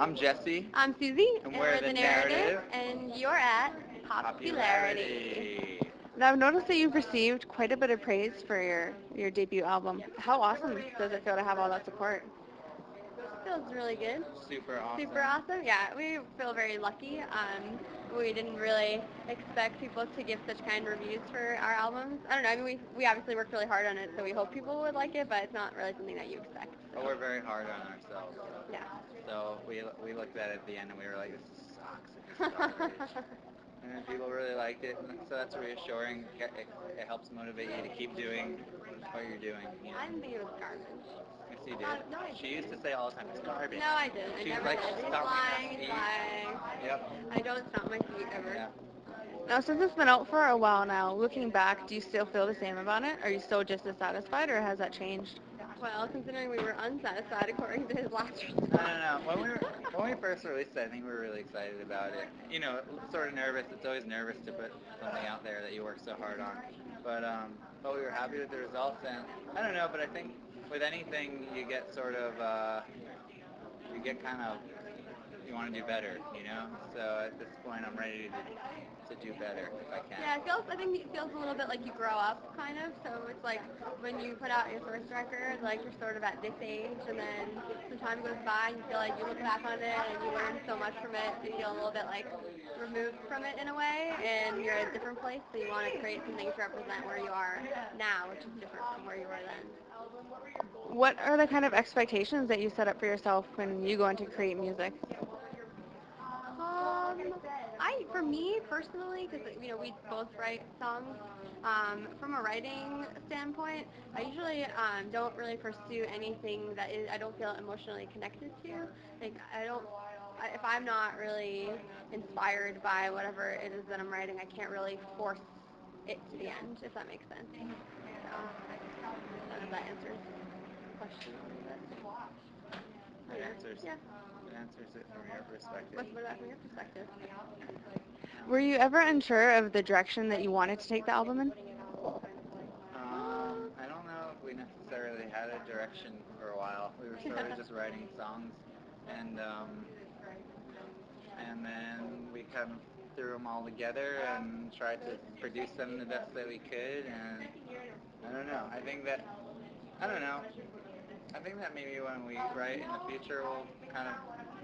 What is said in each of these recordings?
I'm Jesse. I'm Susie, And and we're we're the the narrative, narrative. and you're at Popularity. Popularity. Now, I've noticed that you've received quite a bit of praise for your debut album. How awesome does it feel to have all that support? Feels really good. Super Super awesome. awesome. Yeah, we feel very lucky. We didn't really expect people to give such kind reviews for our albums. I don't know. I mean, we obviously worked really hard on it, so we hope people would like it, but it's not really something that you expect. But we're very hard on ourselves. Yeah. So we looked at it at the end and we were like, this sucks. This is garbage. And people really liked it, and so that's reassuring. It helps motivate you to keep doing what you're doing. You I know? didn't think it was garbage. Yes, you did. No, I She used to say all the time, it's garbage. No, I didn't. I She's never like, did. He's stomp lying. my He's feet. lying. Yep. I don't stomp my feet ever. Yeah. Now, since it's been out for a while now, looking back, do you still feel the same about it? Are you still just as satisfied, or has that changed? Well, considering we were unsatisfied according to his last response. I don't know. When we first released it, I think we were really excited about it. You know, sort of nervous. It's always nervous to put something out there that you work so hard on. But we were happy with the results, and I don't know. But I think with anything, you get sort of you get kind of you want to do better, you know. So at this point, I'm ready to do better if I can. Yeah, it feels. I think it feels a little bit like you grow up, kind of. So it's like when you put out your first record, like you're sort of at this age, and then some time goes by, and you feel like you look back on it and you learn so much from it. You feel a little bit like removed from it in a way, and you're at a different place. So you want to create something to represent where you are now, which is different from where you were then. What are the kind of expectations that you set up for yourself when you go into create music? For me personally, because we both write songs. From a writing standpoint, I usually don't really pursue anything that I don't feel emotionally connected to. Like if I'm not really inspired by whatever it is that I'm writing, I can't really force it to the end, if that makes sense. So, I don't know if that answers the question a little bit. It answers. Yeah. It answers it from your perspective. What about from your perspective? Were you ever unsure of the direction that you wanted to take the album in? I don't know if we necessarily had a direction for a while. We were sort of just writing songs, and and then we kind of threw them all together and tried to produce them the best that we could. And I don't know. I don't know. I think that maybe when we write in the future, we'll kind of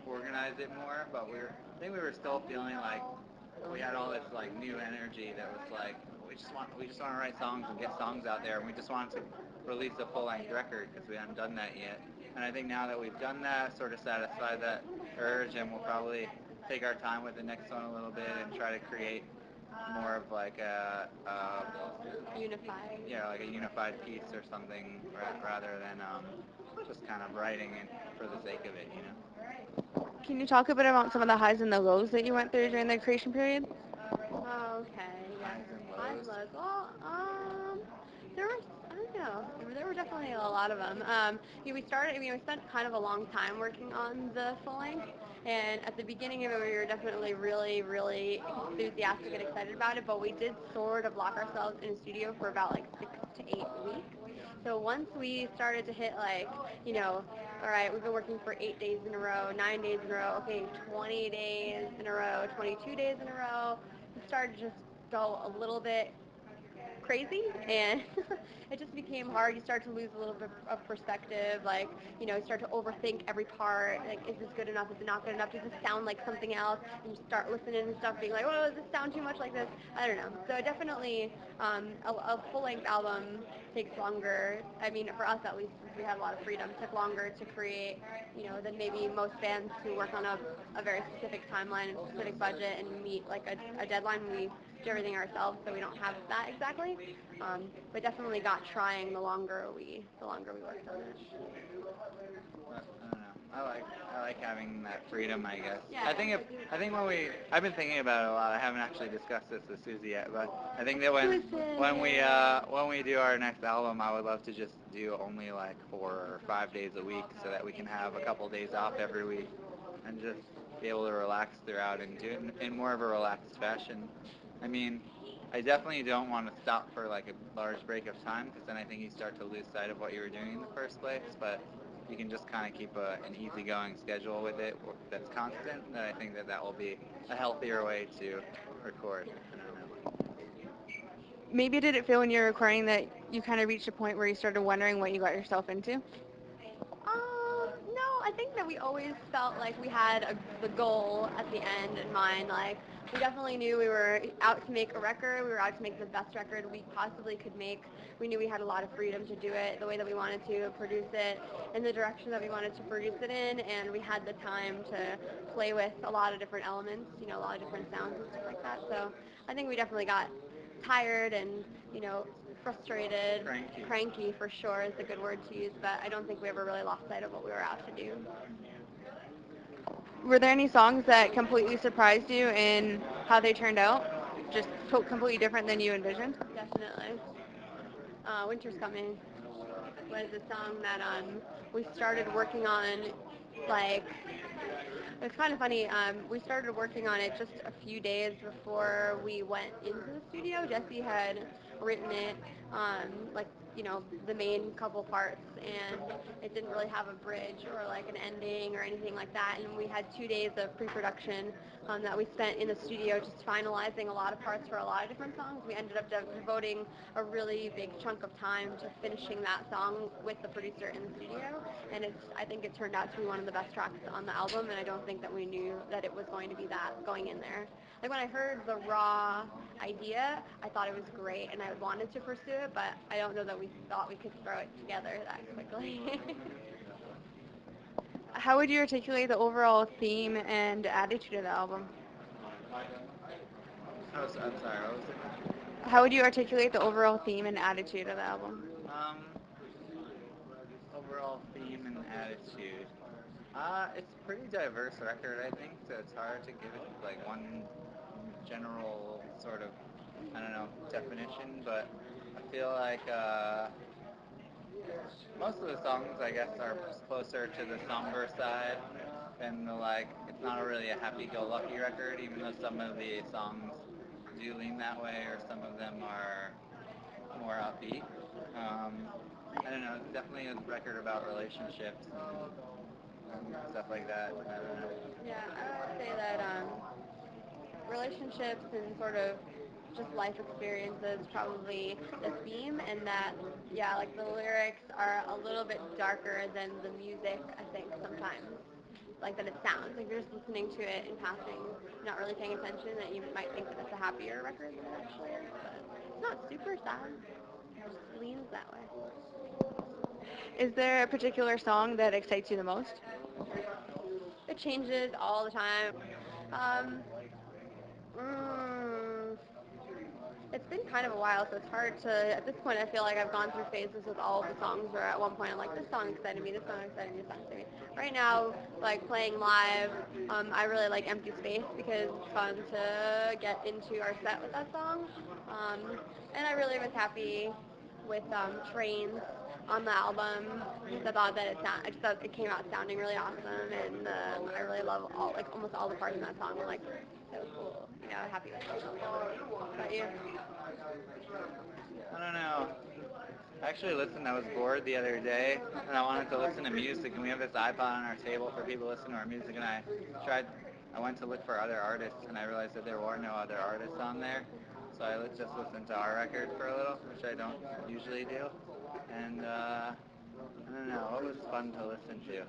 organize it more. But I think we were still feeling like we had all this like new energy that was like we just want to write songs and get songs out there, and we just wanted to release a full length record because we hadn't done that yet. And I think now that we've done that, sort of satisfied that urge, and we'll probably take our time with the next one a little bit and try to create more of like Unified. yeah, like a unified piece or something rather than just kind of writing it for the sake of it, you know. Can you talk a bit about some of the highs and the lows that you went through during the creation period? Okay, yeah. Highs and Highs, lows. lows. Well, there were, I don't know, there were definitely a lot of them. We started, we spent kind of a long time working on the full length, and at the beginning of it, we were definitely really, really enthusiastic and excited about it, but we did sort of lock ourselves in a studio for about like 6 to 8 weeks. So once we started to hit like, all right, we've been working for 8 days in a row, 9 days in a row, okay, 20 days in a row, 22 days in a row, it started to just go a little bit crazy, and it just became hard. You start to lose a little bit of perspective, like, you start to overthink every part, like, is this good enough, is it not good enough, does this sound like something else, and you start listening and stuff, being like, oh, does this sound too much like this, I don't know. So definitely, a full-length album takes longer, I mean, for us at least, since we had a lot of freedom, took longer to create, than maybe most bands who work on a very specific timeline and specific budget and meet, like, a deadline. We do everything ourselves, so we don't have that exactly. But definitely got trying the longer we worked on it. But, I don't know. I like having that freedom, I guess. Yeah. I think I've been thinking about it a lot. I haven't actually discussed this with Susie yet, but I think that when we do our next album, I would love to just do only like 4 or 5 days a week, so that we can have a couple days off every week and just be able to relax throughout and do it in more of a relaxed fashion. I mean, I definitely don't want to stop for like a large break of time, because then I think you start to lose sight of what you were doing in the first place. But you can just kind of keep an easygoing schedule with it that's constant, then I think that will be a healthier way to record. I don't know. Maybe did it feel when you were recording that you kind of reached a point where you started wondering what you got yourself into? No, I think that we always felt like we had the goal at the end in mind. Like, we definitely knew we were out to make a record. We were out to make the best record we possibly could make. We knew we had a lot of freedom to do it the way that we wanted to produce it, in the direction that we wanted to produce it in, and we had the time to play with a lot of different elements, a lot of different sounds and stuff like that. So I think we definitely got tired and, frustrated, cranky for sure is a good word to use, but I don't think we ever really lost sight of what we were out to do. Were there any songs that completely surprised you in how they turned out? Just completely different than you envisioned? Definitely. Winter's Coming was a song that we started working on, like, it's kind of funny. We started working on it just a few days before we went into the studio. Jesse had written it, like, the main couple parts, and it didn't really have a bridge or like an ending or anything like that. And we had 2 days of pre-production that we spent in the studio just finalizing a lot of parts for a lot of different songs. We ended up devoting a really big chunk of time to finishing that song with the producer in the studio, and I think it turned out to be one of the best tracks on the album, and I don't think that we knew that it was going to be that going in there. Like, when I heard the raw idea, I thought it was great, and I wanted to pursue it, but I don't know that we thought we could throw it together that quickly. How would you articulate the overall theme and attitude of the album? I'm sorry, what was it? How would you articulate the overall theme and attitude of the album? Overall theme and attitude. It's a pretty diverse record, I think, so it's hard to give it like one general sort of, I don't know, definition, but I feel like most of the songs, I guess, are closer to the somber side than it's not really a happy-go-lucky record, even though some of the songs do lean that way, or some of them are more upbeat. I don't know, it's definitely a record about relationships and stuff like that. I don't know. Yeah, I would say that relationships and sort of just life experiences probably the theme, and that, yeah, like the lyrics are a little bit darker than the music, I think, sometimes. Like, that it sounds like you're just listening to it in passing, not really paying attention, that you might think that it's a happier record than it actually is, but it's not super sad. It just leans that way. Is there a particular song that excites you the most? It changes all the time. Um, mm, it's been kind of a while, so it's hard to, at this point I feel like I've gone through phases with all of the songs where at one point I'm like, this song excited me, this song excited me, this song excited me. Right now, like playing live, I really like Empty Space because it's fun to get into our set with that song. Um, and I really was happy with Trains on the album because I just thought it came out sounding really awesome, and I really love almost all the parts in that song. I'm like, so cool, happy with it. What about you? I don't know. I was bored the other day, and I wanted to listen to music, and we have this iPod on our table for people to listen to our music, and I went to look for other artists, and I realized that there were no other artists on there, so I just listened to our record for a little, which I don't usually do, and I don't know, what was fun to listen to?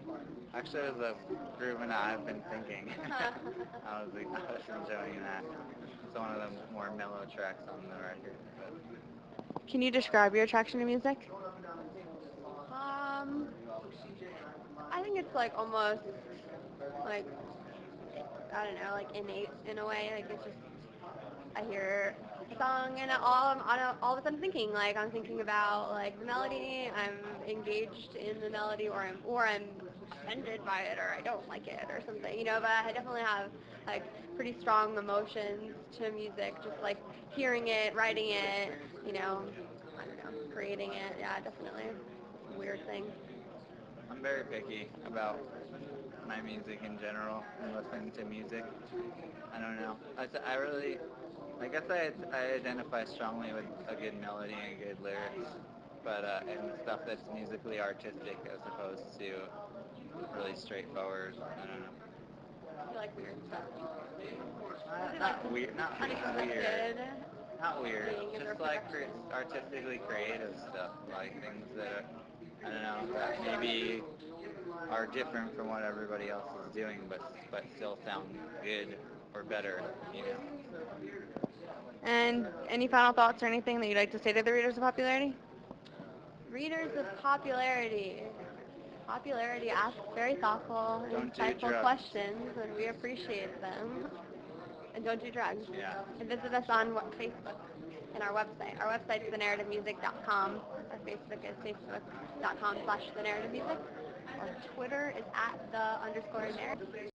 Actually, it was a groove and I've been thinking. I was enjoying that. It's one of the more mellow tracks on the record. But. Can you describe your attraction to music? I think it's like almost like, I don't know, like innate in a way. Like, it's just, I hear a song and all of a sudden thinking, like, I'm thinking about like the melody, I'm engaged in the melody, or I'm offended by it, or I don't like it or something, but I definitely have like pretty strong emotions to music, just like hearing it, writing it, I don't know, creating it. Yeah, definitely. It's a weird thing. I'm very picky about my music in general and listening to music. I don't know. I guess I identify strongly with a good melody and good lyrics. but and stuff that's musically artistic as opposed to really straightforward. I don't know. You like weird stuff. Not weird, not weird, Unexpected not weird. being in their Just like production. artistically creative stuff, like things that I don't know that maybe are different from what everybody else is doing, but still sound good or better, you know. And any final thoughts or anything that you'd like to say to the Readers of Popularity? Readers of popularity. Popularity asks very thoughtful and Don't do insightful drugs. questions, and we appreciate them. And don't do drugs. Yeah. And visit us on Facebook and our website. Our website is thenarrativemusic.com. Our Facebook is facebook.com/thenarrativemusic. Our Twitter is @the_narrative.